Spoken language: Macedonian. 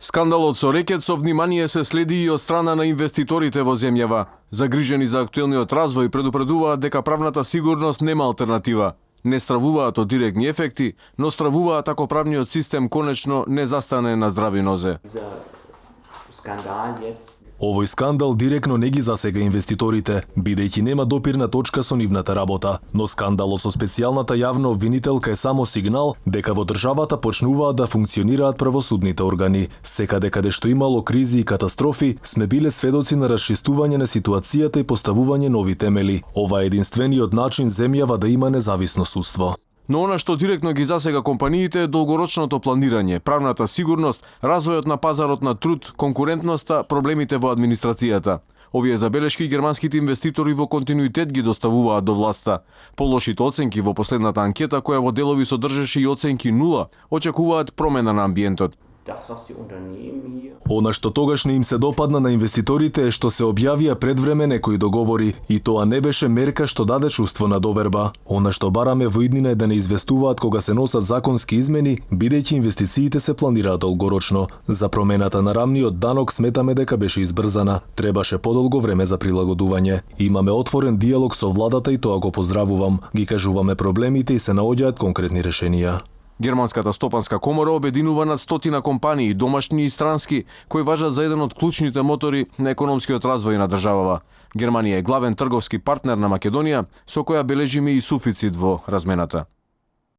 Скандалот со рекет со внимание се следи и од страна на инвеститорите во земјава. Загрижени за актуелниот развој предупредуваат дека правната сигурност нема алтернатива. Не стравуваат од директни ефекти, но стравуваат ако правниот систем конечно не застане на здрави нозе. Овој скандал директно не ги засега инвеститорите, бидејќи нема допирна точка со нивната работа, но скандалот со специјалната јавна обвинителка е само сигнал дека во државата почнуваат да функционираат правосудните органи. Секаде каде што имало кризи и катастрофи, сме биле сведоци на расчистување на ситуацијата и поставување нови темели. Ова е единствениот начин земјава да има независно судство. Но она што директно ги засега компаниите е долгорочното планирање, правната сигурност, развојот на пазарот на труд, конкурентноста, проблемите во администрацијата. Овие забелешки германските инвеститори во континуитет ги доставуваат до власта. По лошите оценки во последната анкета, која во делови содржеше и оценки 0, очекуваат промена на амбиентот. Она што тогаш не им се допадна на инвеститорите е што се објавија предвреме некои договори и тоа не беше мерка што даде чувство на доверба. Она што бараме во иднина е да не известуваат кога се носат законски измени, бидејќи инвестициите се планираат долгорочно. За промената на рамниот данок сметаме дека беше избрзана. Требаше подолго време за прилагодување. Имаме отворен диалог со владата и тоа го поздравувам. Ги кажуваме проблемите и се наоѓаат конкретни решенија. Германската стопанска комора обединува над 100 компании, домашни и странски, кои важат за еден од клучните мотори на економскиот развој на државава. Германија е главен трговски партнер на Македонија, со која бележиме и суфицит во размената.